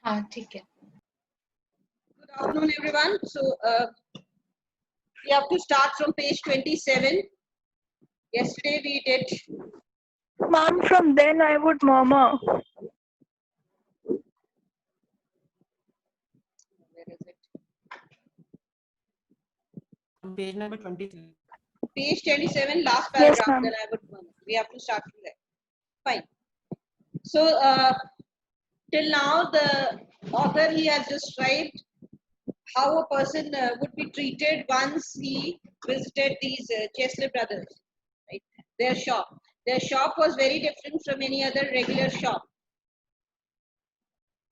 हाँ ठीक है. Good afternoon, everyone. So we have to start from page 27. Yesterday we did. Mom, from then I would murmur. Where is it? Page number 23. Page 27, last Yes, paragraph. ma'am. Then I would murmur. We have to start from there. Fine. So till now the author he has described how a person would be treated once he visited these Chesler brothers, right? Their shop. Their shop was very different from any other regular shop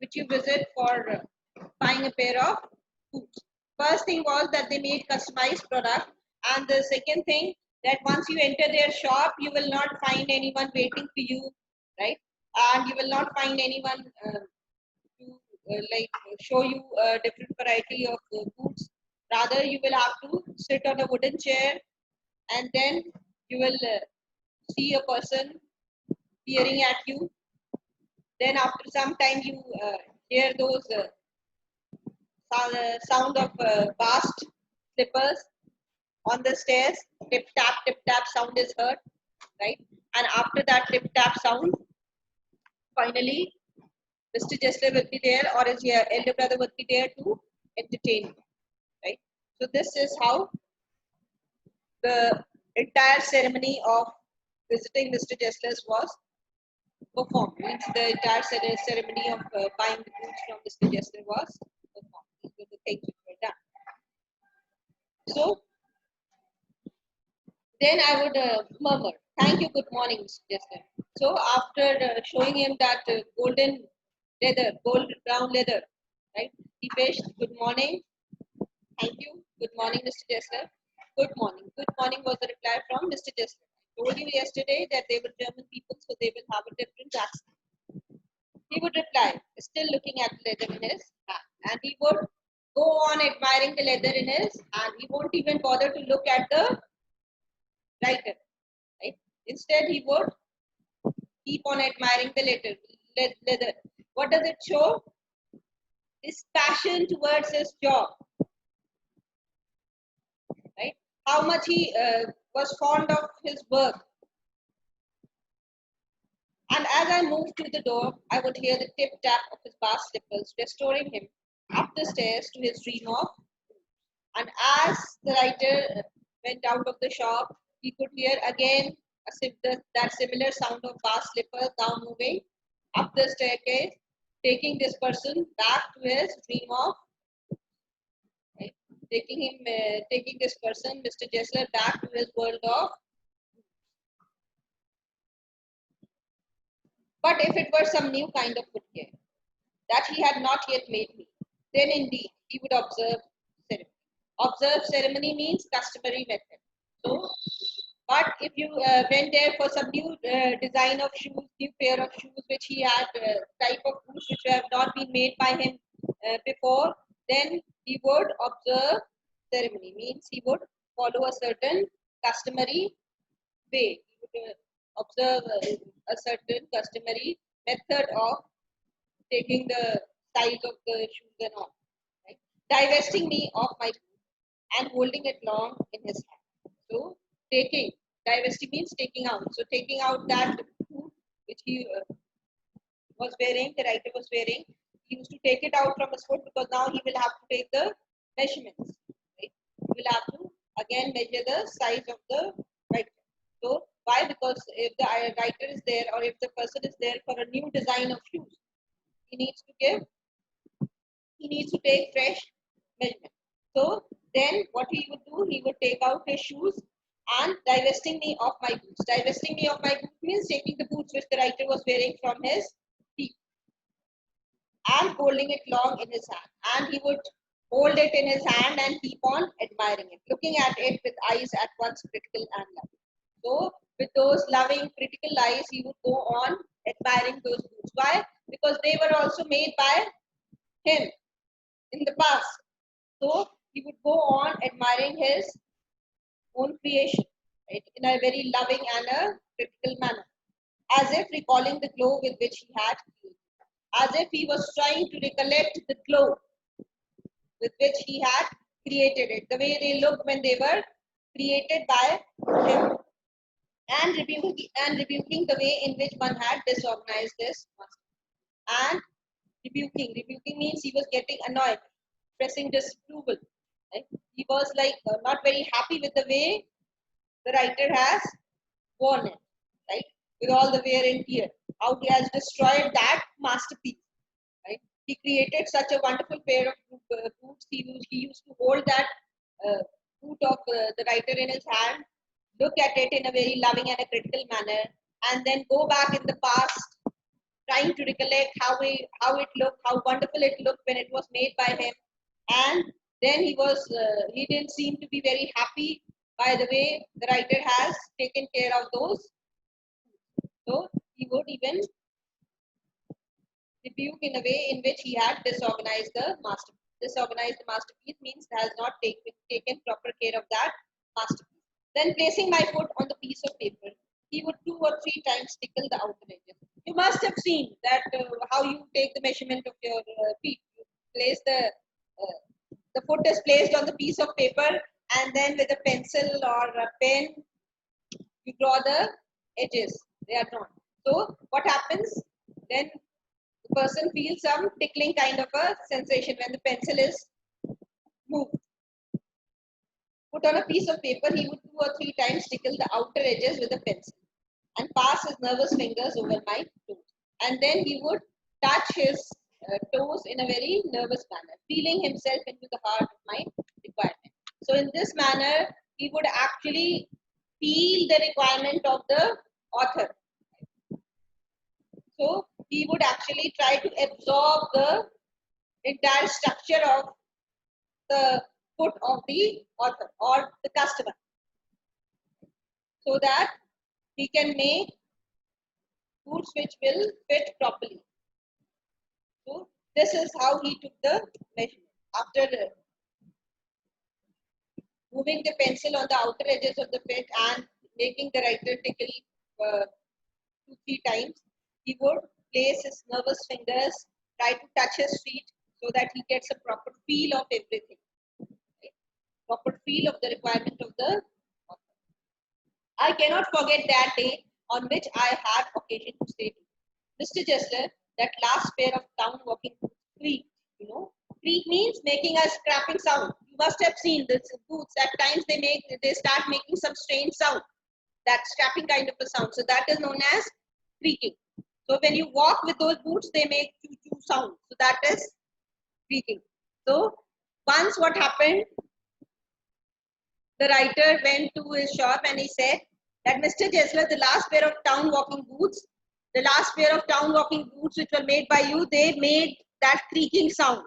which you visit for buying a pair of boots. First thing was that they made customized product, and the second thing that once you enter their shop, you will not find anyone waiting for you, right? And you will not find anyone to show you a different variety of boots. Rather, you will have to sit on a wooden chair, and then you will see a person peering at you. Then after some time, you hear those sound of vast slippers on the stairs. Tip tap sound is heard, right? And after that tip tap sound, finally Mr. Jessler will be there, or his elder brother will be there to entertain you, right? So this is how the entire ceremony of visiting Mr. Jessler's was performed. Means the entire ceremony of buying the goods from Mr. Jessler was performed. These were the things which were done. So then I would murmur, "Thank you, good morning, Mr. Jessler." So after showing him that golden leather, gold brown leather, right? He wished, "Good morning, thank you, good morning, Mr. Jessler." Good morning. Good morning was the reply from Mr. Jessler. I told you yesterday that they were German people, so they will have a different accent. He would reply, still looking at the leather in his hand, and he would go on admiring the leather in his hand. He won't even bother to look at the writer, right? Instead, he would keep on admiring the leather. What does it show? His passion towards his job, right? How much he was fond of his work. And as I moved to the door, I would hear the tip tap of his vast slippers, restoring him up the stairs to his dream of. And as the writer went out of the shop, he could hear again that similar sound of vast slippers now moving up the staircase, taking this person back to his dream of, right? Taking this person, Mr. Jessler, back to his world of. But if it were some new kind of footgear that he had not yet made me, then indeed he would observe ceremony. Observe ceremony means customary method. So, but if you went there for some new design of shoes, new pair of shoes which he had, type of boots which have not been made by him before, then he would observe ceremony. Means he would follow a certain customary way. He would observe a certain customary method of taking the size of the shoes and all, right? Divesting me of my boot and holding it long in his hand. So divesting means taking out. So taking out that boot which he was wearing, the writer was wearing, he used to take it out from his foot because now he will have to take the measurements, right? He will have to again measure the size of the writer. So why? Because if the writer is there or if the person is there for a new design of shoes, he needs to take fresh measurement. So then what he would do, he would take out his shoes and divesting me of my boots. Divesting me of my boots means taking the boots which the writer was wearing from his feet and holding it long in his hand. And he would hold it in his hand and keep on admiring it, looking at it with eyes at once critical and loving. So with those loving, critical eyes, he would go on admiring those boots. Why? Because they were also made by him in the past. So he would go on admiring his own creation, right, in a very loving and a critical manner, as if recalling the glow with which he had created. as if he was trying to recollect the glow with which he had created it, the way they looked when they were created by him, and rebuking the way in which one had disorganized this master. And rebuking means he was getting annoyed, expressing disapproval. Right? He was like not very happy with the way the writer has worn it, right? With all the wear and tear, how he has destroyed that masterpiece. Right? He created such a wonderful pair of boots. He used to hold that boot of the writer in his hand, look at it in a very loving and a critical manner, and then go back in the past, trying to recollect how it looked, how wonderful it looked when it was made by him. And then he didn't seem to be very happy by the way the writer has taken care of those. So he would even rebuke in a way in which he had disorganized the masterpiece. Disorganized the masterpiece means has not taken proper care of that masterpiece. Then placing my foot on the piece of paper, he would 2 or 3 times tickle the outer edges. You must have seen that how you take the measurement of your feet. You place the foot is placed on the piece of paper, and then with a pencil or a pen, you draw the edges. They are drawn. So what happens then? The person feels some tickling kind of a sensation when the pencil is moved. Put on a piece of paper, he would 2 or 3 times tickle the outer edges with a pencil and pass his nervous fingers over my toes. And then he would touch his toes in a very nervous manner, feeling himself into the heart of my requirement. So in this manner, he would actually feel the requirement of the author. So he would actually try to absorb the entire structure of the foot of the author or the customer, so that he can make boots which will fit properly. So this is how he took the measurement. After moving the pencil on the outer edges of the fit and making the writer tickle 2-3 times, he would place his nervous fingers, try to touch his feet so that he gets a proper feel of everything. Okay? Proper feel of the requirement of the author. I cannot forget that day on which I had occasion to say to Mr. Jessler, that last pair of town walking boots creaked. You know, creak means making a scraping sound. You must have seen this boots. At times they start making some strange sound, that scraping kind of a sound. So that is known as creaking. So when you walk with those boots, they make choo-choo sound. So that is creaking. So once what happened, the writer went to his shop and he said that Mr. Jessler, the last pair of town walking boots which were made by you, they made that creaking sound.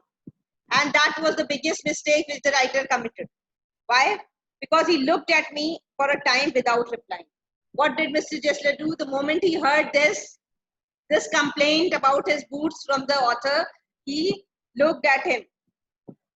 And that was the biggest mistake which the writer committed. Why? Because he looked at me for a time without replying. What did Mr. Jessler do? The moment he heard this complaint about his boots from the author, he looked at him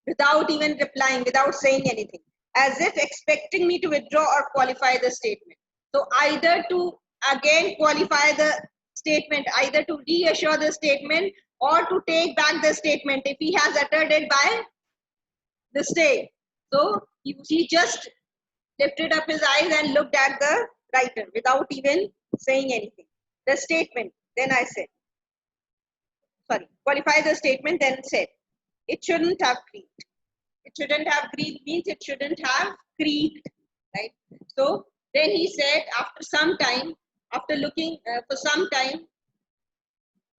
without even replying, without saying anything, as if expecting me to withdraw or qualify the statement. So either to again qualify the statement, either to reassure the statement or to take back the statement if he has uttered it by mistake. So he just lifted up his eyes and looked at the writer without even saying anything. The statement, then I said, qualify the statement, then said, it shouldn't have creaked. It shouldn't have creaked means it shouldn't have creaked, right? So then he said, after some time, after looking for some time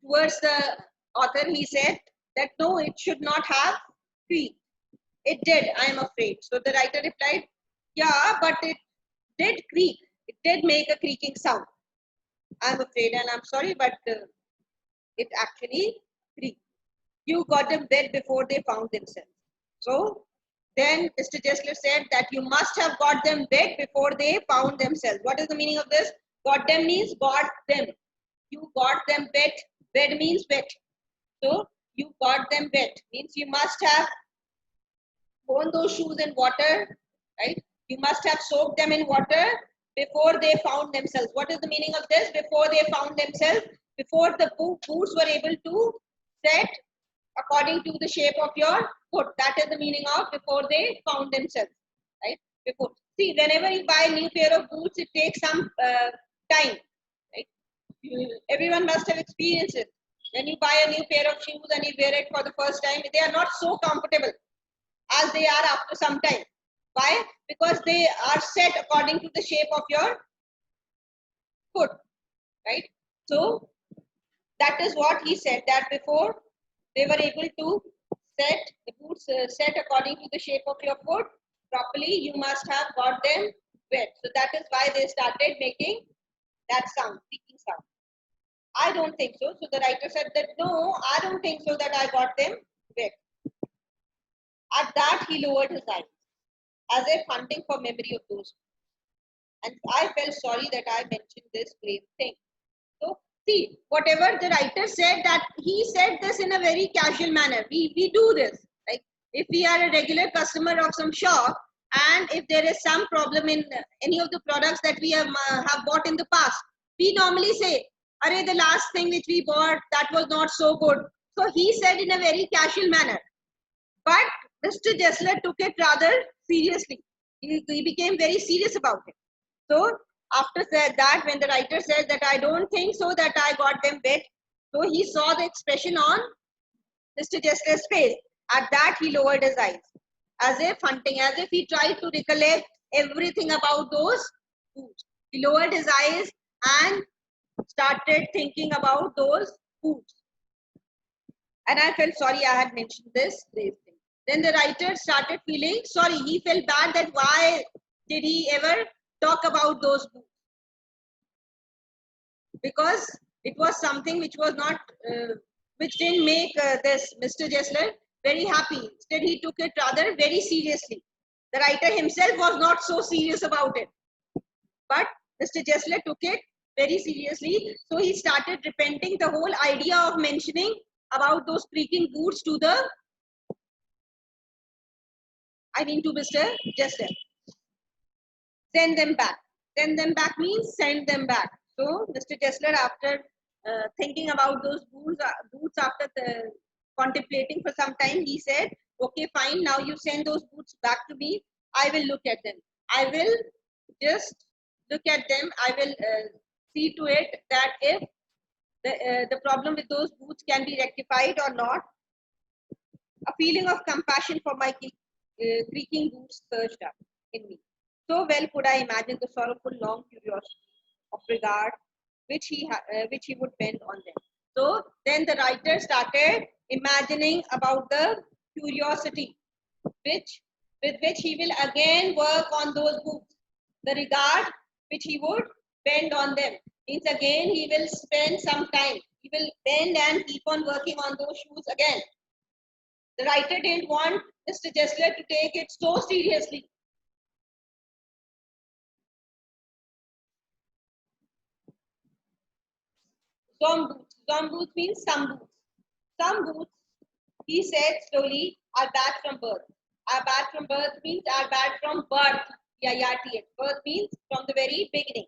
towards the author, he said that no, it should not have creaked. It did, I am afraid. So the writer replied, yeah, but it did creak. It did make a creaking sound. I'm afraid, and I'm sorry, but it actually creaked. You got them dead before they found themselves. So then Mr. Jessler said that you must have got them dead before they found themselves. What is the meaning of this? Got them means got them. You got them wet. Wet means wet. So you got them wet means you must have worn those shoes in water, right? You must have soaked them in water before they found themselves. What is the meaning of this? Before they found themselves, before the boots were able to set according to the shape of your foot. That is the meaning of before they found themselves, right? Before. See, whenever you buy a new pair of boots, it takes some time, right? Everyone must have experienced it. When you buy a new pair of shoes and you wear it for the first time, they are not so comfortable as they are after some time. Why? Because they are set according to the shape of your foot, right? So that is what he said, that before they were able to set the boots set according to the shape of your foot properly, you must have got them wet. So that is why they started making that sound, creaking sound. I don't think so. So the writer said that no, I don't think so that I got them wet. At that he lowered his eyes, as if hunting for memory of those. And I felt sorry that I mentioned this grave thing. So see, whatever the writer said, that he said this in a very casual manner. We do this. Like if we are a regular customer of some shop, and if there is some problem in any of the products that we have bought in the past, we normally say, "Arey, the last thing which we bought, that was not so good." So he said in a very casual manner. But Mr. Jessler took it rather seriously. He became very serious about it. So after that, when the writer said that I don't think so that I got them wet, so he saw the expression on Mr. Jessler's face. At that, he lowered his eyes, as if hunting, as if he tried to recollect everything about those boots. He lowered his eyes and started thinking about those boots. And I felt sorry I had mentioned this grave thing. Then the writer started feeling sorry. He felt bad that why did he ever talk about those books? Because it was something which was not, which didn't make this Mr. Jessler very happy. Instead, he took it rather very seriously. The writer himself was not so serious about it. But Mr. Jessler took it very seriously. So he started repenting the whole idea of mentioning about those creaking boots to Mr. Jessler. Send them back. Send them back means send them back. So Mr. Jessler, after thinking about those boots after contemplating for some time, he said, okay, fine, now you send those boots back to me. I will look at them. I will just look at them. I will see to it that if the problem with those boots can be rectified or not. A feeling of compassion for my creaking boots surged up in me. So well could I imagine the sorrowful long curiosity of regard which he would bend on them. So then the writer started imagining about the curiosity with which he will again work on those boots. The regard which he would bend on them means again he will spend some time. He will bend and keep on working on those shoes again. The writer didn't want Mr. Jessler to take it so seriously. Some boots. Some boots means some boots. Some boots, he said slowly, are bad from birth. Are bad from birth means are bad from birth. Birth means from the very beginning.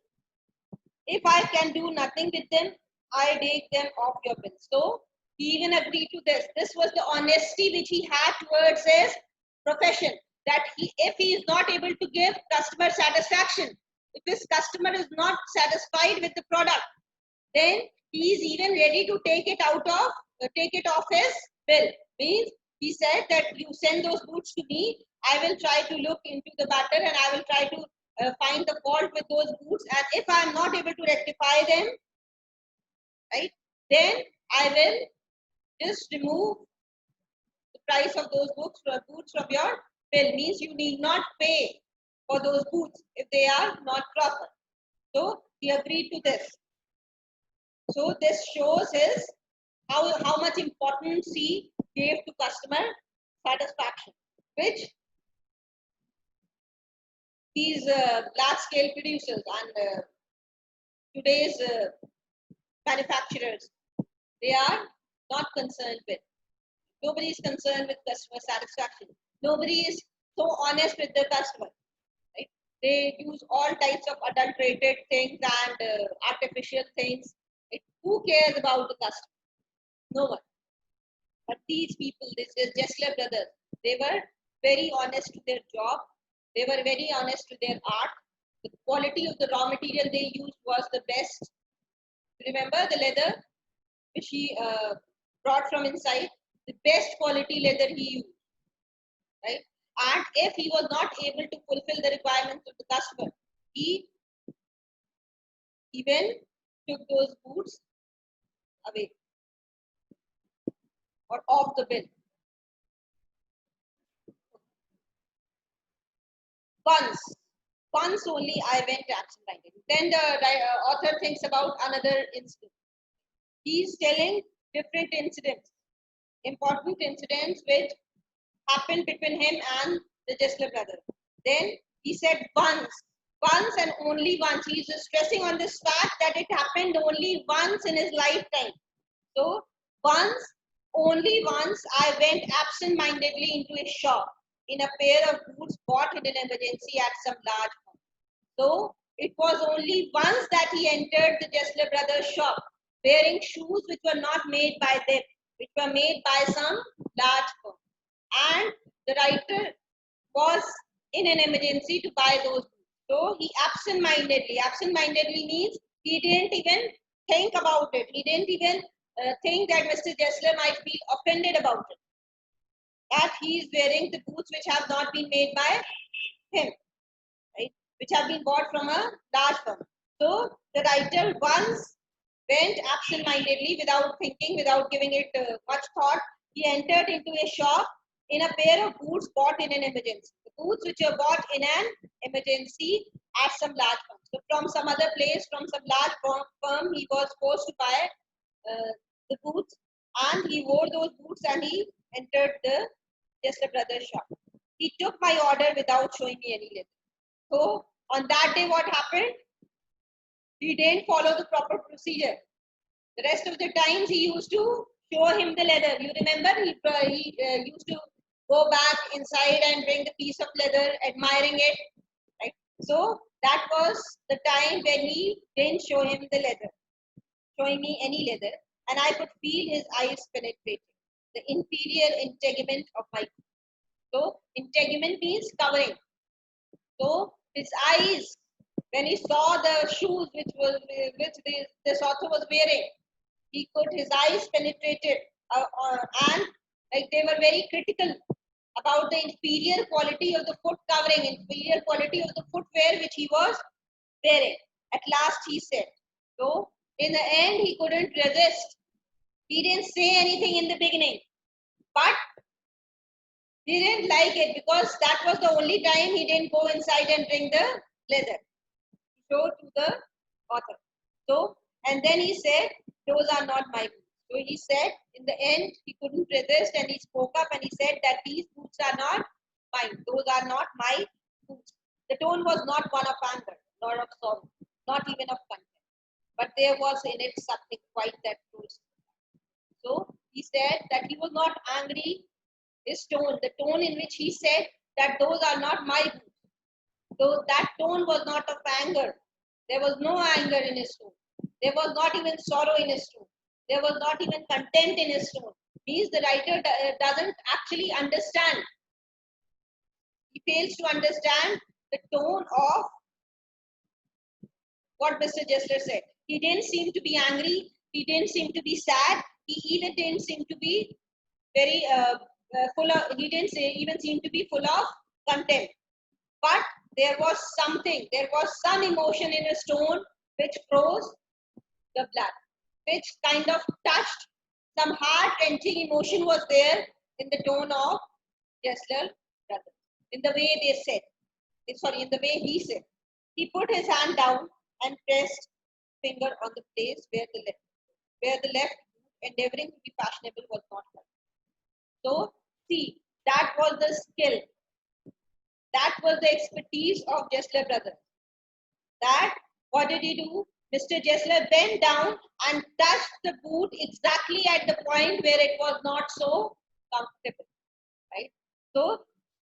If I can do nothing with them, I take them off your bill. So he even agreed to this. This was the honesty which he had towards his profession. That if he is not able to give customer satisfaction, if his customer is not satisfied with the product, then he is even ready to take it off his bill. Means he said that you send those boots to me, I will try to look into the matter and I will try to find the fault with those boots, and if I am not able to rectify them, right, then I will just remove the price of those boots from your bill. Means you need not pay for those boots if they are not proper. So he agreed to this. So this shows his how much importance he gave to customer satisfaction, which these large scale producers and today's manufacturers, they are not concerned with. Nobody is concerned with customer satisfaction. Nobody is so honest with the customer. Right? They use all types of adulterated things and artificial things. Who cares about the customer? No one. But these people, this is Jessler brothers, they were very honest to their job. They were very honest to their art. The quality of the raw material they used was the best. Remember the leather which he brought from inside? The best quality leather he used, right? And if he was not able to fulfill the requirements of the customer, he even took those boots away or off the bill. Once only I went absent-minded. Then the author thinks about another incident. He's telling different incidents, important incidents which happened between him and the Jessler brother. Then he said once and only once. He's stressing on this fact that it happened only once in his lifetime. So only once, I went absent-mindedly into a shop in a pair of boots bought in an emergency at some large firm. So it was only once that he entered the Jessler brothers shop wearing shoes which were not made by them, which were made by some large firm. And the writer was in an emergency to buy those boots. So he absent-mindedly means he didn't even think about it. He didn't even think that Mr. Jessler might be offended about it. That he is wearing the boots which have not been made by him, right? Which have been bought from a large firm. So the writer once went absent-mindedly without thinking, without giving it much thought. He entered into a shop in a pair of boots bought in an emergency. The boots which were bought in an emergency at some large firm. So from some other place, from some large firm, he was forced to buy the boots, and he wore those boots and he entered the Jessler brothers shop. He took my order without showing me any leather. So on that day, what happened? He didn't follow the proper procedure. The rest of the times he used to show him the leather. You remember he used to go back inside and bring the piece of leather, admiring it. Right? So that was the time when he didn't show him the leather, showing me any leather, and I could feel his eyes penetrating the inferior integument of my feet. So integument means covering. So his eyes, when he saw the shoes which this author was wearing, his eyes penetrated and like they were very critical about the inferior quality of the foot covering, inferior quality of the footwear which he was wearing. At last he said, so in the end he couldn't resist. He didn't say anything in the beginning, but he didn't like it because that was the only time he didn't go inside and bring the leather. He showed to the author. So, and then he said, those are not my boots. So he said, in the end, he couldn't resist and he spoke up and he said that these boots are not mine. Those are not my boots. The tone was not one of anger, nor of sorrow, not even of contempt. But there was in it something quite that close. So he said that he was not angry. His tone, the tone in which he said that those are not my boots. So that tone was not of anger. There was no anger in his tone. There was not even sorrow in his tone. There was not even contempt in his tone. Means the writer doesn't actually understand. He fails to understand the tone of what Mr. Jessler said. He didn't seem to be angry. He didn't seem to be sad. He even didn't seem to be very full of. He didn't even seem to be full of contempt. But there was something. There was some emotion in his tone which froze the blood, which kind of touched. Some heart-wrenching emotion was there in the tone of Jessler brothers. In the way they said. In the way he said. He put his hand down and pressed finger on the place where the left endeavoring to be fashionable was not right. So see, that was the skill. That was the expertise of Jessler brothers. That what did he do? Mr. Jessler bent down and touched the boot exactly at the point where it was not so comfortable. Right? So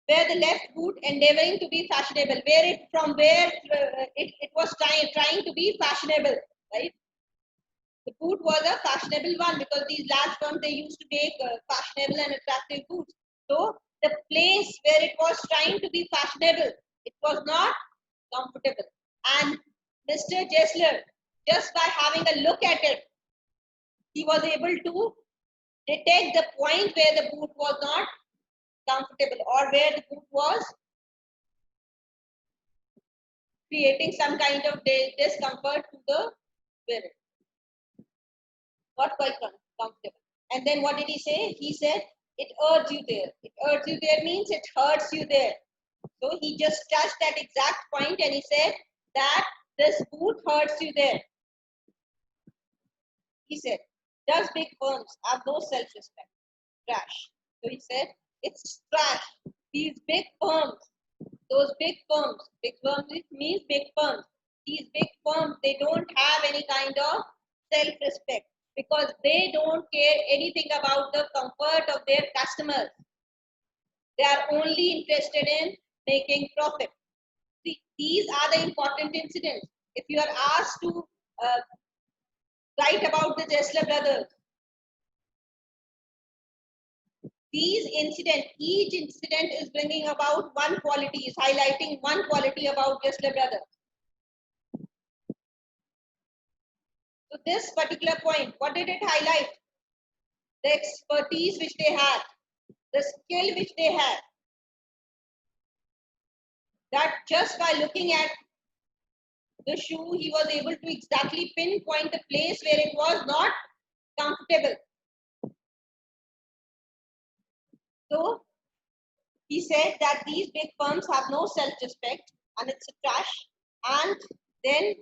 where the left boot endeavoring to be fashionable, it was trying to be fashionable, right? The boot was a fashionable one because these large firms, they used to make fashionable and attractive boots. So the place where it was trying to be fashionable, it was not comfortable. And Mr. Jessler, just by having a look at it, he was able to detect the point where the boot was not comfortable or where the boot was creating some kind of discomfort to the wearer. Not quite comfortable. And then what did he say? He said, it hurts you there. It hurts you there means it hurts you there. So he just touched that exact point and he said that this boot hurts you there. He said, does big firms have no self-respect? Trash. So he said, it's trash. These big firms, those big firms it means big firms. These big firms, they don't have any kind of self-respect because they don't care anything about the comfort of their customers. They are only interested in making profit. See, these are the important incidents. If you are asked to write about the Jessler brothers, each incident is bringing about one quality, is highlighting one quality about Jessler brothers. So this particular point, what did it highlight? The expertise which they had, the skill which they had. That just by looking at the shoe, he was able to exactly pinpoint the place where it was not comfortable. So he said that these big firms have no self-respect and it's a trash. And then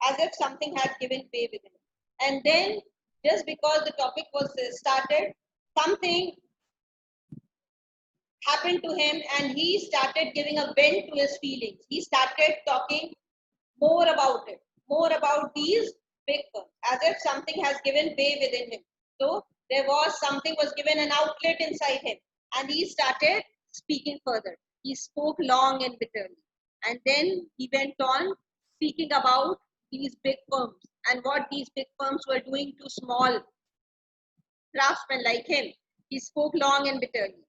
as if something had given way within it. And then just because the topic was started, something happened to him and he started giving a vent to his feelings. He started talking more about it, more about these big firms, as if something has given way within him. So there was something was given an outlet inside him and he started speaking further. He spoke long and bitterly. And then he went on speaking about these big firms and what these big firms were doing to small craftsmen like him. He spoke long and bitterly.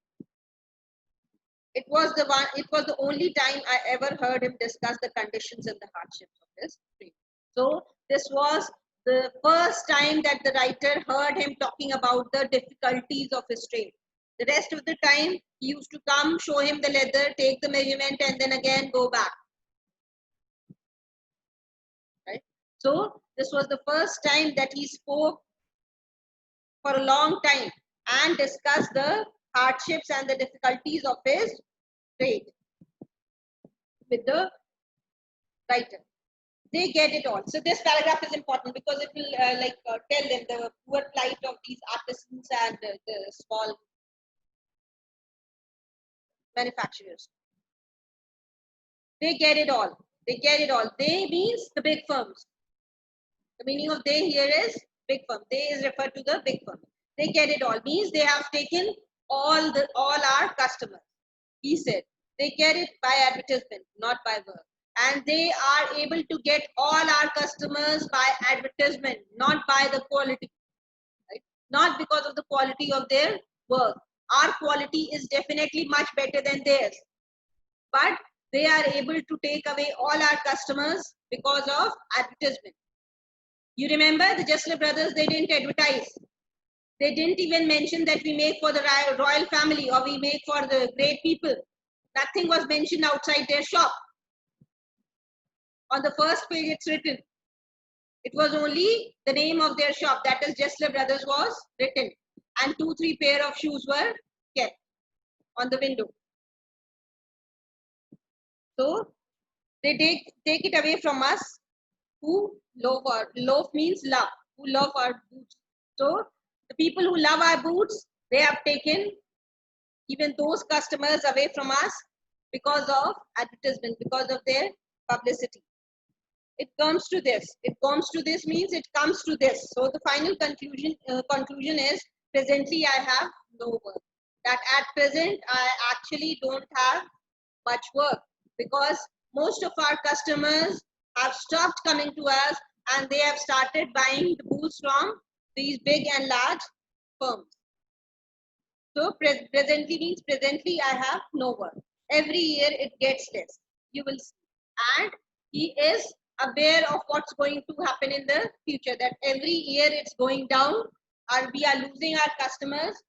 It was the only time I ever heard him discuss the conditions and the hardships of his trade. So this was the first time that the writer heard him talking about the difficulties of his trade. The rest of the time, he used to come, show him the leather, take the measurement, and then again go back. Right? So this was the first time that he spoke for a long time and discussed the hardships and the difficulties of his trade with the writer. They get it all. So this paragraph is important because it will tell them the poor plight of these artisans and the small manufacturers. They get it all. They get it all. They means the big firms. The meaning of they here is big firm. They is referred to the big firm. They get it all. Means they have taken all our customers. He said they get it by advertisement, not by work. And they are able to get all our customers by advertisement, not by the quality. Right? Not because of the quality of their work. Our quality is definitely much better than theirs. But they are able to take away all our customers because of advertisement. You remember the Jessler brothers, they didn't advertise. They didn't even mention that we make for the royal family or we make for the great people. Nothing was mentioned outside their shop. On the first page, it's written. It was only the name of their shop, that is Jessler Brothers, was written. And 2-3 pair of shoes were kept on the window. So they take it away from us who loaf means love, who love our boots. So the people who love our boots, they have taken even those customers away from us because of advertisement, because of their publicity. It comes to this. It comes to this means it comes to this. So the final conclusion is presently I have no work. That at present I actually don't have much work because most of our customers have stopped coming to us and they have started buying the boots from these big and large firms. So presently means presently I have no work. Every year it gets less. You will see. And he is aware of what's going to happen in the future, that every year it's going down, or we are losing our customers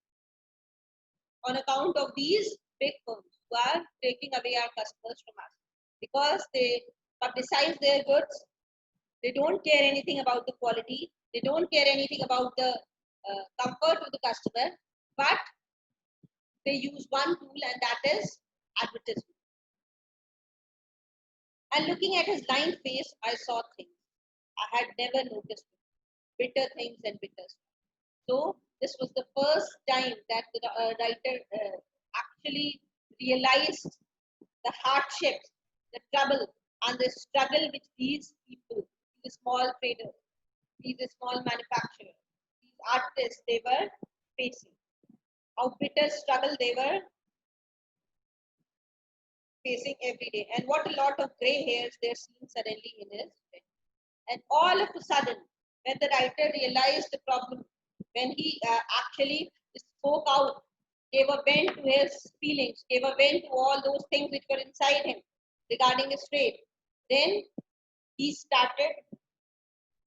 on account of these big firms who are taking away our customers from us because they publicize their goods. They don't care anything about the quality. They don't care anything about the comfort of the customer, but they use one tool, and that is advertisement. And looking at his lined face, I saw things I had never noticed before. Bitter things and bitter. So this was the first time that the writer actually realized the hardships, the trouble, and the struggle which these people, these small traders, these small manufacturers, these artists, they were facing. How bitter struggle they were facing every day, and what a lot of gray hairs they're seeing suddenly in his head. And all of a sudden, when the writer realized the problem, when he actually spoke out, gave a vent to his feelings, gave a vent to all those things which were inside him regarding his trade, then he started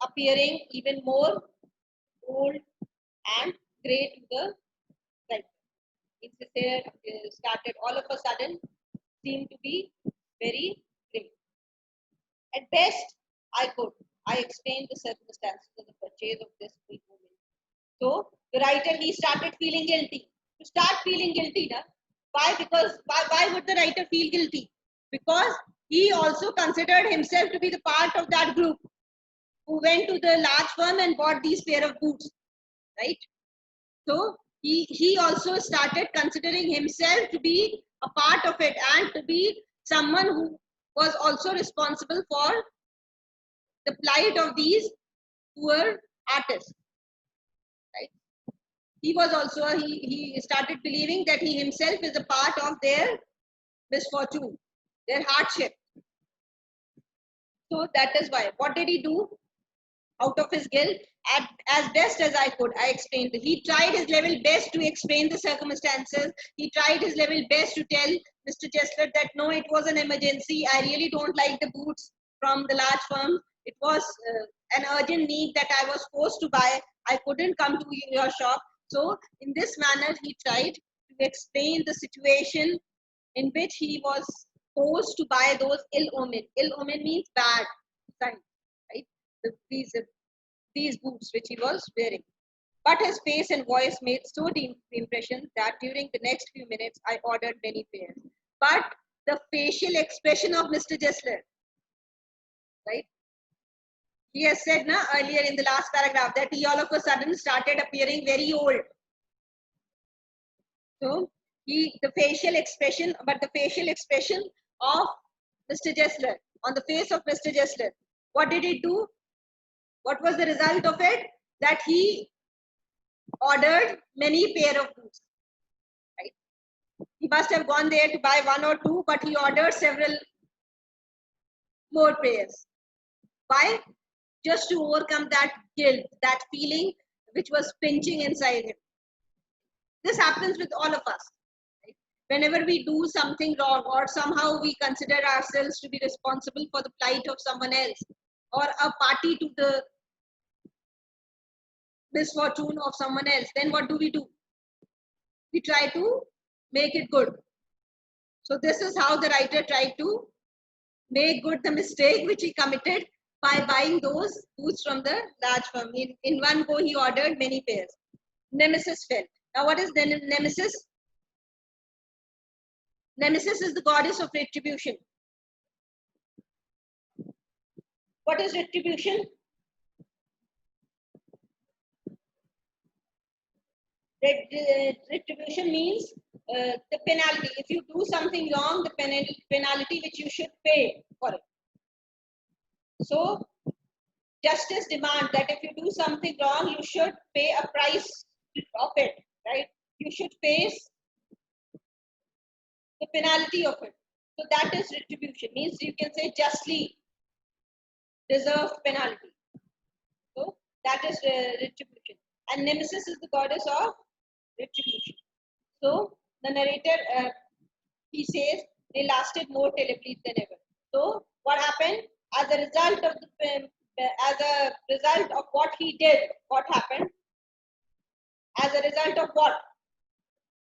appearing even more old and grey to the writer. His hair started all of a sudden seemed to be very grey. At best, I explained the circumstances of the purchase of this full woman. So the writer, he started feeling guilty. To start feeling guilty, na? Why? Because why would the writer feel guilty? Because he also considered himself to be the part of that group who went to the large firm and bought these pair of boots, right? So he also started considering himself to be a part of it and to be someone who was also responsible for the plight of these poor artists, right? He was also, he started believing that he himself is a part of their misfortune, their hardship. So that is why. What did he do? Out of his guilt, as best as I could, I explained. He tried his level best to explain the circumstances. He tried his level best to tell Mr. Chesler that no, it was an emergency. I really don't like the boots from the large firm. It was an urgent need that I was forced to buy. I couldn't come to your shop. So in this manner, he tried to explain the situation in which he was forced to buy those ill omen. Ill omen means bad sign, right? These boots which he was wearing. But his face and voice made so deep impression that during the next few minutes I ordered many pairs. But the facial expression of Mr. Jessler, right? He has said earlier in the last paragraph that he all of a sudden started appearing very old. So the facial expression of Mr. Jessler, on the face of Mr. Jessler, what did he do? What was the result of it? That he ordered many pair of boots. Right? He must have gone there to buy one or two, but he ordered several more pairs. Why? Just to overcome that guilt, that feeling which was pinching inside him. This happens with all of us. Right? Whenever we do something wrong or somehow we consider ourselves to be responsible for the plight of someone else or a party to the misfortune of someone else, then what do? We try to make it good. So this is how the writer tried to make good the mistake which he committed by buying those boots from the large firm. In one go, he ordered many pairs. Nemesis fell. Now what is Nemesis? Nemesis is the goddess of retribution. What is retribution? Retribution means the penalty. If you do something wrong, the penalty which you should pay for it. So justice demands that if you do something wrong, you should pay a price of it, right? You should face the penalty of it. So that is retribution. Means you can say justly deserved penalty. That is retribution. And Nemesis is the goddess of retribution. So the narrator, he says, they lasted more terribly than ever. So what happened? As a result of what he did, what happened? As a result of what?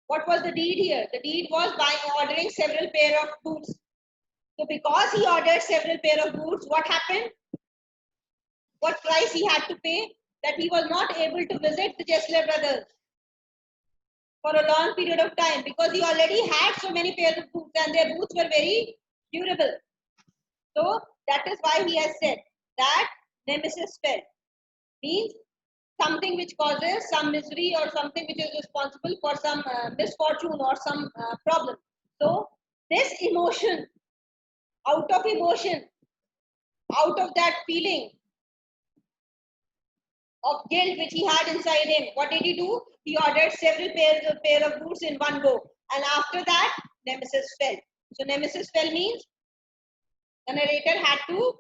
What was the deed here? The deed was by ordering several pair of boots. So because he ordered several pair of boots, what happened? What price he had to pay? That he was not able to visit the Jessler brothers for a long period of time because he already had so many pairs of boots and their boots were very durable. So that is why he has said that Nemesis fell. Means something which causes some misery or something which is responsible for some misfortune or some problem. So this emotion, out of that feeling of guilt which he had inside him, what did he do? He ordered several pair of boots in one go. And after that, Nemesis fell. So Nemesis fell means the narrator had to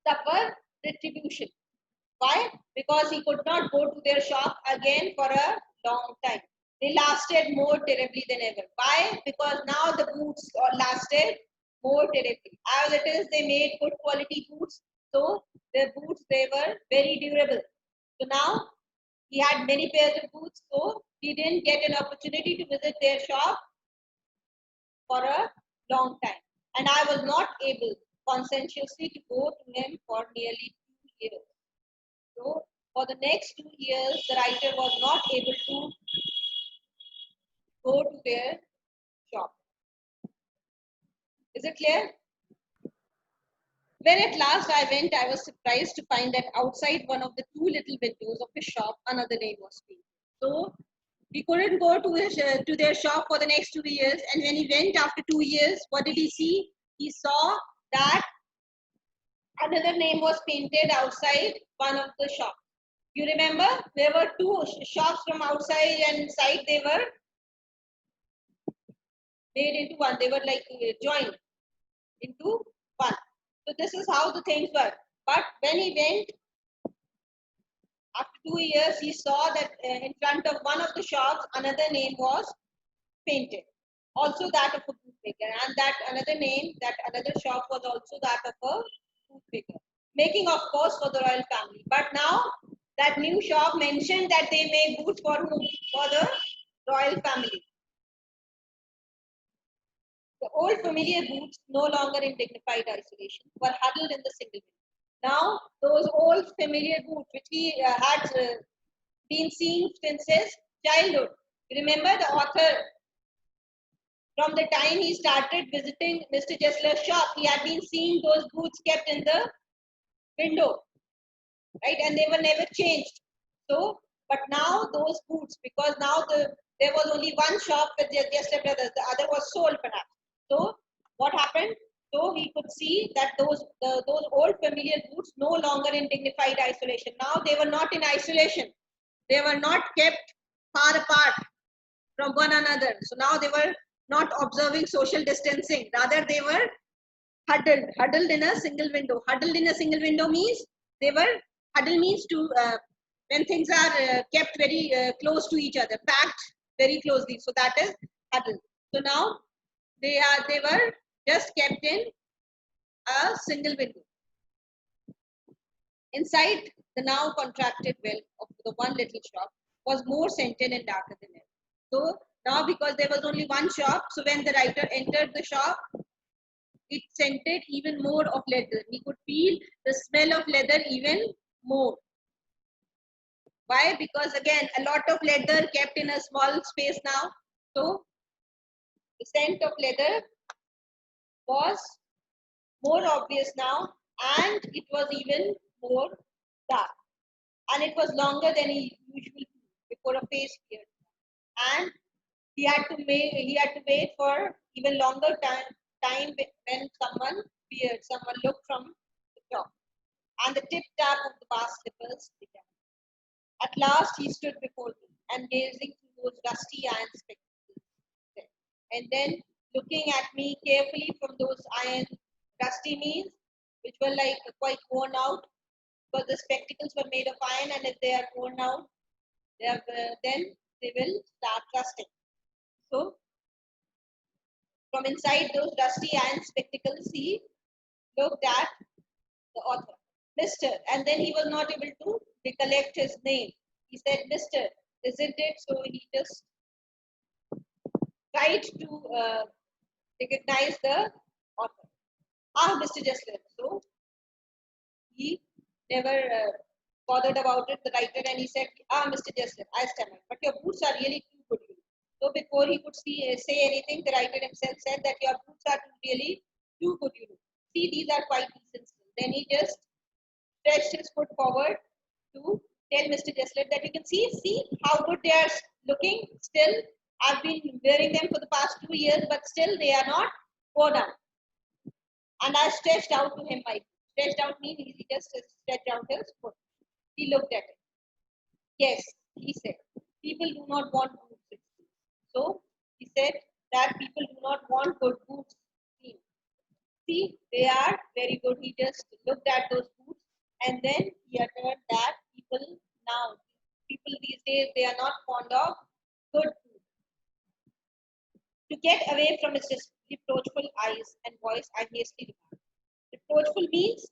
suffer retribution. Why? Because he could not go to their shop again for a long time. They lasted more terribly than ever. Why? Because now the boots lasted more terribly. As it is, they made good quality boots. So their boots, they were very durable. So now he had many pairs of boots. So he didn't get an opportunity to visit their shop for a long time. And I was not able conscientiously to go to him for nearly 2 years. So for the next 2 years, the writer was not able to go to their shop. Is it clear? When at last I went, I was surprised to find that outside one of the two little windows of his shop, another name was painted. So he couldn't go to their shop for the next 2 years. And when he went after 2 years, what did he see? He saw that another name was painted outside one of the shops. You remember there were two shops from outside and inside, they were made into one. They were like joined into one. So this is how the things were. But when he went after 2 years, he saw that in front of one of the shops, another name was painted. Also that of a bootmaker. And that another name, that another shop was also that of a bootmaker. Making, of course, for the royal family. But now that new shop mentioned that they make boots for whom? For the royal family. The old familiar boots, no longer in dignified isolation, were huddled in the single window. Now, those old familiar boots, which he had been seeing since his childhood. Remember the author, from the time he started visiting Mr. Jessler's shop, he had been seeing those boots kept in the window, right? And they were never changed. So, but now those boots, because now there was only one shop with Jessler Brothers, the other was sold perhaps. So, what happened? So he could see that those old familiar boots no longer in dignified isolation. Now they were not in isolation. They were not kept far apart from one another. So now they were not observing social distancing. Rather, they were huddled in a single window. Huddled in a single window means they were, huddle means to, when things are kept very close to each other, packed very closely. So that is huddle. So now they were just kept in a single window. Inside the now contracted well of the one little shop was more scented and darker than ever. So now, because there was only one shop, so when the writer entered the shop, it scented even more of leather. He could feel the smell of leather even more. Why? Because again, a lot of leather kept in a small space now. So the scent of leather was more obvious now, and it was even more dark. And it was longer than he usually do before a face appeared. And he had to wait for even longer time when someone appeared, someone looked from the top. And the tip tap of the vast slippers began. At last he stood before me and gazing through those rusty iron spectacles. And then looking at me carefully from those iron, rusty means which were like quite worn out, because the spectacles were made of iron, and if they are worn out, then they will start rusting. So from inside those rusty iron spectacles, he looked at the author, Mr. And then he was not able to recollect his name. He said, Mr. Isn't it? So he just tried to recognize the author. Ah, Mr. Jessler. So he never bothered about it, the writer, and he said, ah, Mr. Jessler, I stammered, but your boots are really too good. So before he could say anything, the writer himself said that your boots are really too good. See, these are quite decent. Then he just stretched his foot forward to tell Mr. Jessler that you can see how good they are looking. Still, I've been wearing them for the past 2 years, but still they are not worn out. And I stretched out to him my foot. Stretched out means he just stretched out his foot. He looked at it. Yes, he said, people do not want boots. So he said that people do not want good boots. See, they are very good. He just looked at those boots and then he uttered that people these days, they are not fond of good food. To get away from his reproachful eyes and voice, I hastily remarked. Reproachful means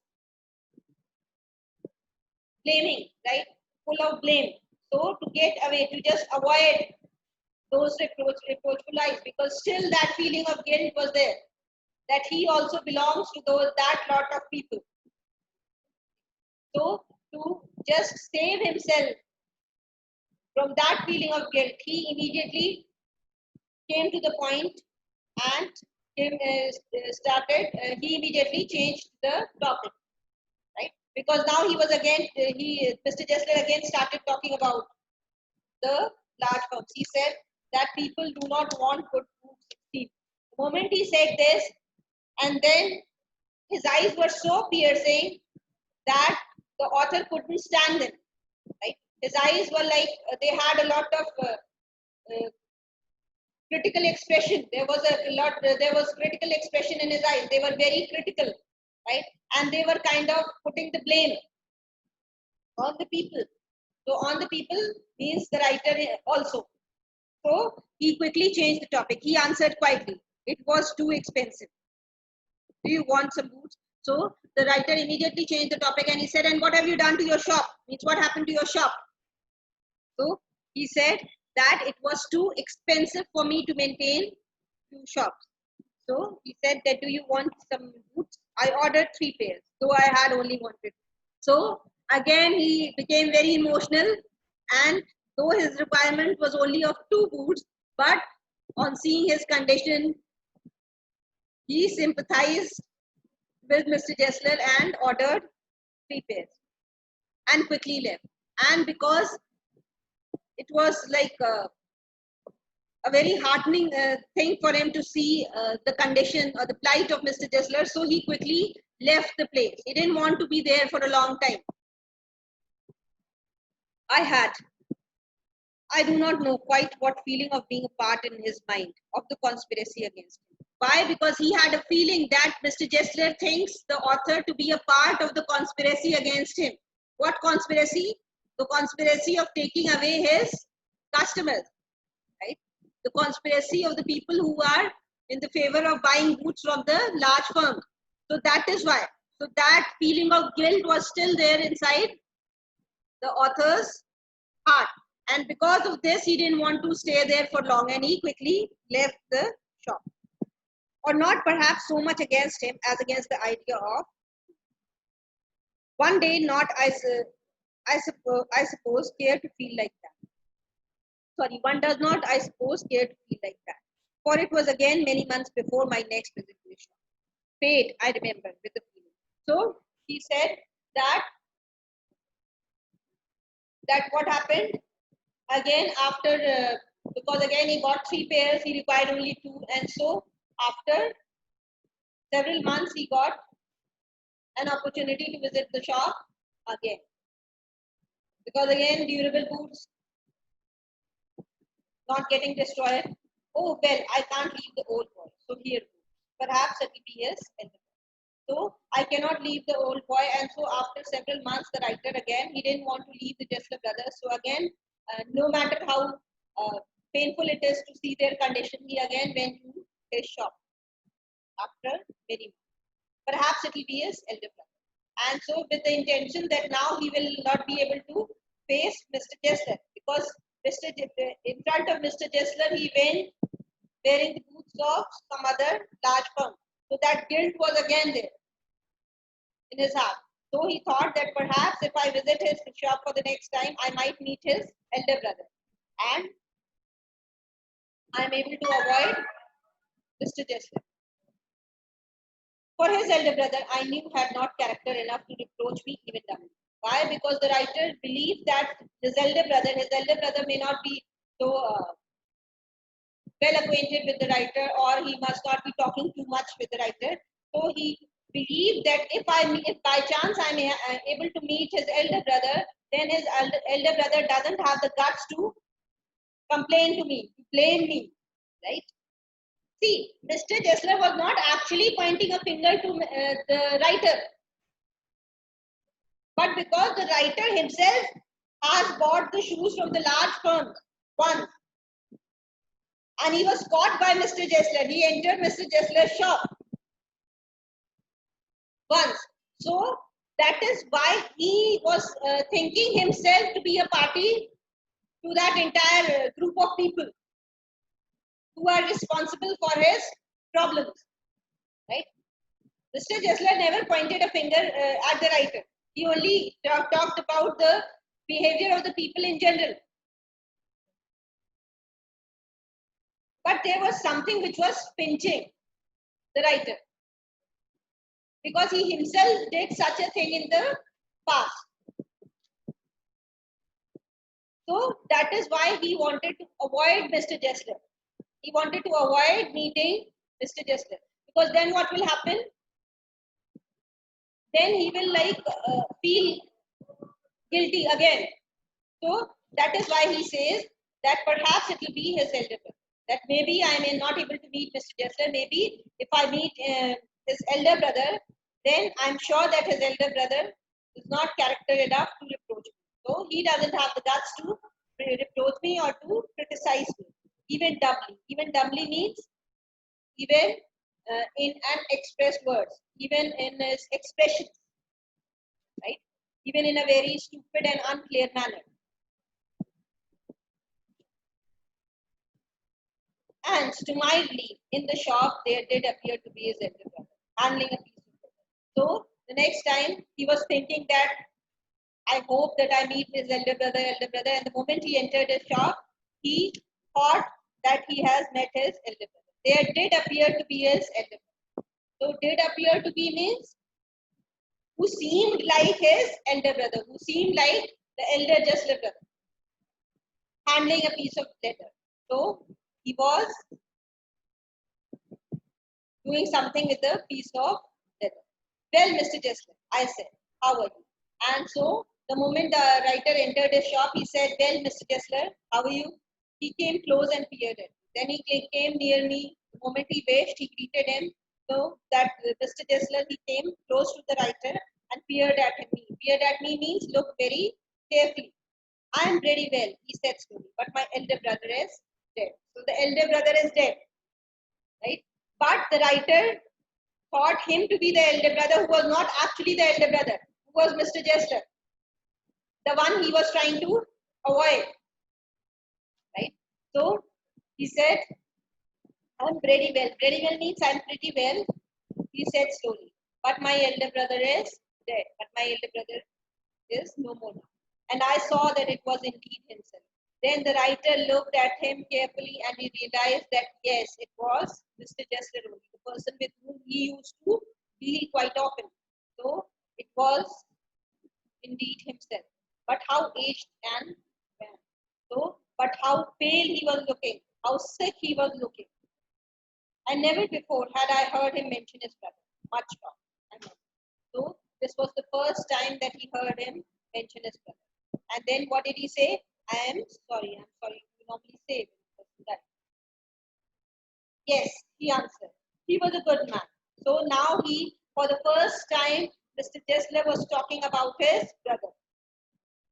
blaming, right? Full of blame. So to get away, to just avoid those reproachful eyes, because still that feeling of guilt was there, that he also belongs to that lot of people. So to just save himself from that feeling of guilt, he immediately came to the point and he immediately changed the topic, right? Because now he was again, Mr. Jessler again started talking about the large firms. He said that people do not want good food. The moment he said this, and then his eyes were so piercing that the author couldn't stand them. Right? His eyes were like they had a lot of critical expression. There was critical expression in his eyes. They were very critical, right? And they were kind of putting the blame on the people. So on the people means the writer also. So he quickly changed the topic. He answered quietly. It was too expensive. Do you want some boots? So the writer immediately changed the topic and he said, and what have you done to your shop? Means what happened to your shop? So he said that it was too expensive for me to maintain 2 shops. So he said that, do you want some boots? I ordered 3 pairs, though I had only wanted. So again, he became very emotional, and though his requirement was only of 2 boots, but on seeing his condition, he sympathized with Mr. Jessler and ordered 3 pairs and quickly left. And because it was like a very heartening thing for him to see the condition or the plight of Mr. Jessler, so he quickly left the place. He didn't want to be there for a long time. I do not know quite what feeling of being a part in his mind of the conspiracy against him. Why? Because he had a feeling that Mr. Jessler thinks the author to be a part of the conspiracy against him. What conspiracy? The conspiracy of taking away his customers, right? The conspiracy of the people who are in the favor of buying boots from the large firm. So that is why. So that feeling of guilt was still there inside the author's heart. And because of this, he didn't want to stay there for long and he quickly left the shop. Or not perhaps so much against him as against the idea of one day not, I suppose, care to feel like that. Sorry, one does not, I suppose, care to feel like that. For it was again many months before my next visit to the shop. Fate, I remember with the feeling. So he said that what happened again after, because again he got 3 pairs, he required only 2. And so after several months, he got an opportunity to visit the shop again. Because again, durable boots not getting destroyed. Oh, well, I can't leave the old boy. So here, perhaps it will be his endeavor. So I cannot leave the old boy. And so after several months, the writer again, he didn't want to leave the Jessler brothers. So again, no matter how painful it is to see their condition, he again went to his shop after many months. Perhaps it will be his elder brother. And so with the intention that now he will not be able to face Mr. Jessler, because in front of Mr. Jessler, he went wearing the boots of some other large firm. So that guilt was again there in his heart. So he thought that perhaps if I visit his shop for the next time, I might meet his elder brother. And I'm able to avoid Mr. Jessler. For his elder brother, I knew had not character enough to reproach me even doubly. Why? Because the writer believed that his elder brother may not be so well acquainted with the writer, or he must not be talking too much with the writer. So he believed that if by chance I'm able to meet his elder brother, then his elder brother doesn't have the guts to complain to me, to blame me, right? See, Mr. Jessler was not actually pointing a finger to the writer, but because the writer himself has bought the shoes from the large firms once, and he was caught by Mr. Jessler. He entered Mr. Jessler's shop once. So that is why he was thinking himself to be a party to that entire group of people who are responsible for his problems, right? Mr. Jessler never pointed a finger at the writer. He only talked about the behavior of the people in general. But there was something which was pinching the writer, because he himself did such a thing in the past. So that is why he wanted to avoid Mr. Jessler. He wanted to avoid meeting Mr. Jessler, because then what will happen? Then he will feel guilty again. So that is why he says that perhaps it will be his elder brother. That maybe I may not able to meet Mr. Jessler. Maybe if I meet his elder brother, then I'm sure that his elder brother is not character enough to reproach me. So he doesn't have the guts to reproach me or to criticize me, even dumbly. Even dumbly means even in unexpressed words, even in his expressions, right? Even in a very stupid and unclear manner. And to my relief, in the shop there did appear to be his elder brother, handling a piece of paper. So the next time he was thinking that I hope that I meet his elder brother, and the moment he entered his shop, he thought that he has met his elder brother. There did appear to be his elder brother. So did appear to be means who seemed like his elder brother, who seemed like the elder Jessler brother, handling a piece of leather. So he was doing something with a piece of leather. Well, Mr. Jessler, I said, how are you? And so the moment the writer entered his shop, he said, well, Mr. Jessler, how are you? He came close and peered at me. Then he came near me. The moment he wished, he greeted him. So that Mr. Jessler, he came close to the writer and peered at me. Peered at me means look very carefully. I am very well, he said slowly, but my elder brother is dead. So the elder brother is dead, right? But the writer thought him to be the elder brother, who was not actually the elder brother, who was Mr. Jessler, the one he was trying to avoid, right? So he said, I'm pretty well. Pretty well means I'm pretty well, he said slowly. But my elder brother is dead. But my elder brother is no more now. And I saw that it was indeed himself. Then the writer looked at him carefully and he realized that yes, it was Mr. Jessler only, the person with whom he used to deal quite often. So it was indeed himself. But how aged and wan. So, but how pale he was looking, how sick he was looking. And never before had I heard him mention his brother. Much talk. So this was the first time that he heard him mention his brother. And then what did he say? I'm sorry. You normally say that. Yes, he answered. He was a good man. So now he For the first time, Mr. Jessler was talking about his brother.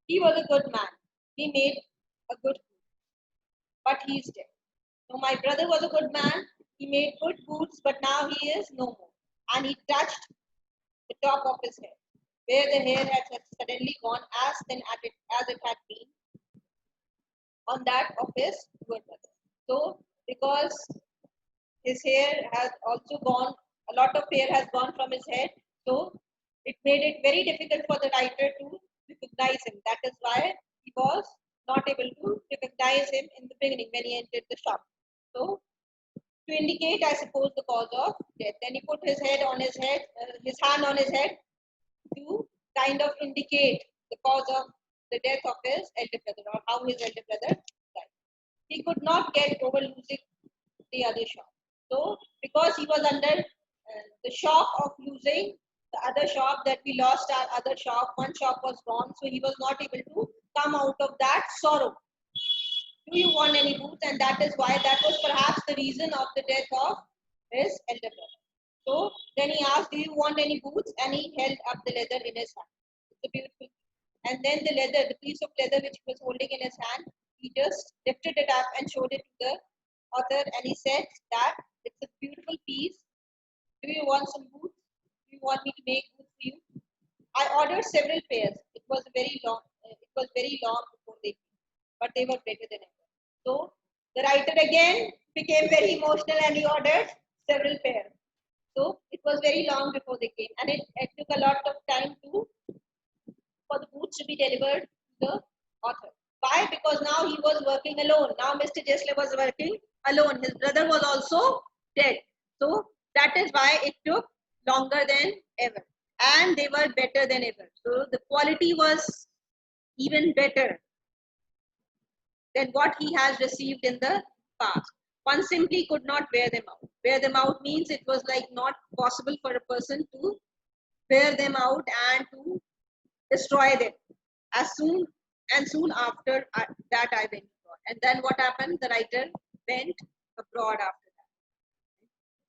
He was a good man. He made a good food, but he's dead. So my brother was a good man. He made good foods, but now he is no more. And he touched the top of his head, where the hair had suddenly gone as thin as it had been on that of his good brother. So because his hair has also gone, a lot of hair has gone from his head, so it made it very difficult for the writer to recognize him. That is why he was not able to recognize him in the beginning when he entered the shop. So to indicate, I suppose, the cause of death. Then he put his hand on his head to kind of indicate the cause of the death of his elder brother or how his elder brother died. He could not get over losing the other shop. So, because he was under the shock of losing the other shop, that we lost our other shop, one shop was gone, so he was not able to come out of that sorrow. Do you want any boots? And that is why that was perhaps the reason of the death of his elder brother. So then he asked, do you want any boots? And he held up the leather in his hand. It's a beautiful. And then the leather, the piece of leather which he was holding in his hand, he just lifted it up and showed it to the author, and he said that it's a beautiful piece. Do you want some boots? Do you want me to make boots for you? I ordered several pairs. It was very long before they came, but they were better than ever. So the writer again became very emotional and he ordered several pairs. So it was very long before they came, and it took a lot of time for the boots to be delivered to the author. Why? Because now he was working alone. Now Mr. Jessler was working alone. His brother was also dead. So that is why it took longer than ever. And they were better than ever. So the quality was even better than what he has received in the past. One simply could not wear them out. Wear them out means it was like not possible for a person to wear them out and to destroy them. Soon after that I went abroad. And then what happened? The writer went abroad after that.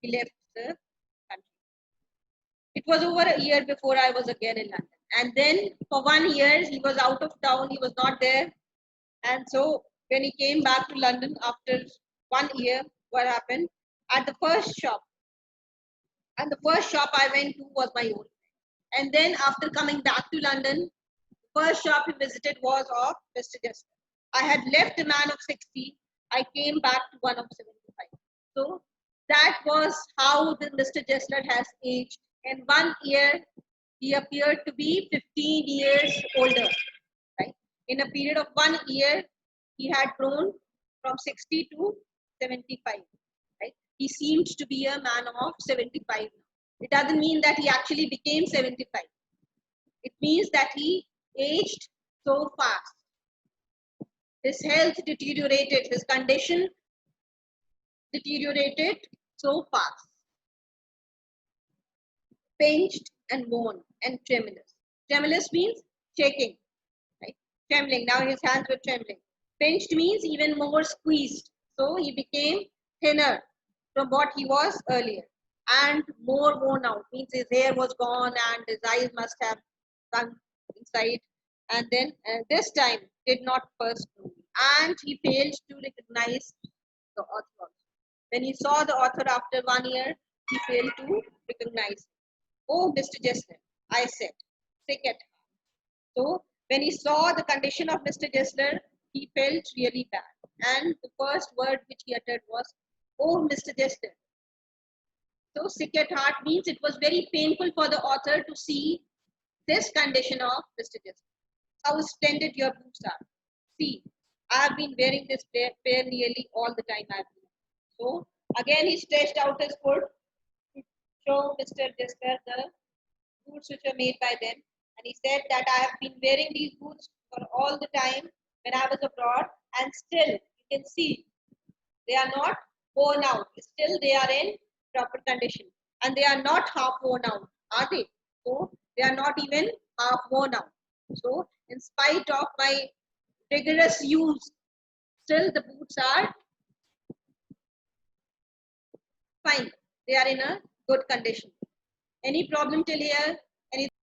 He left the country. It was over a year before I was again in London. And then for 1 year, he was out of town. He was not there. And so when he came back to London after 1 year, what happened? At the first shop, and the first shop I went to was my own. And then after coming back to London, the first shop he visited was of Mr. Jessler. I had left a man of 60. I came back to one of 75. So that was how the Mr. Jessler has aged. In 1 year, he appeared to be 15 years older. Right? In a period of 1 year, he had grown from 60 to 75. Right? He seemed to be a man of 75. It doesn't mean that he actually became 75. It means that he aged so fast. His health deteriorated, his condition deteriorated so fast. Pinched and worn and tremulous. Tremulous means shaking, right? Trembling. Now his hands were trembling. Pinched means even more squeezed. So he became thinner from what he was earlier. And more worn out means his hair was gone and his eyes must have sunk inside. And then this time did not first know. And he failed to recognize the author. When he saw the author after 1 year, he failed to recognize. Oh, Mr. Jessler, I said, sick at heart. So when he saw the condition of Mr. Jessler, he felt really bad. And the first word which he uttered was, oh, Mr. Jessler. So sick at heart means it was very painful for the author to see this condition of Mr. Jessler. How splendid your boots are. See, I have been wearing this pair nearly all the time I have been. So again he stretched out his foot to show Mr. Jessler the boots which were made by them. And he said that I have been wearing these boots for all the time when I was abroad, and still you can see they are not worn out. Still they are in proper condition. And they are not half worn out, are they? So they are not even half worn out. So in spite of my rigorous use, still the boots are fine. They are in a good condition. Any problem till here?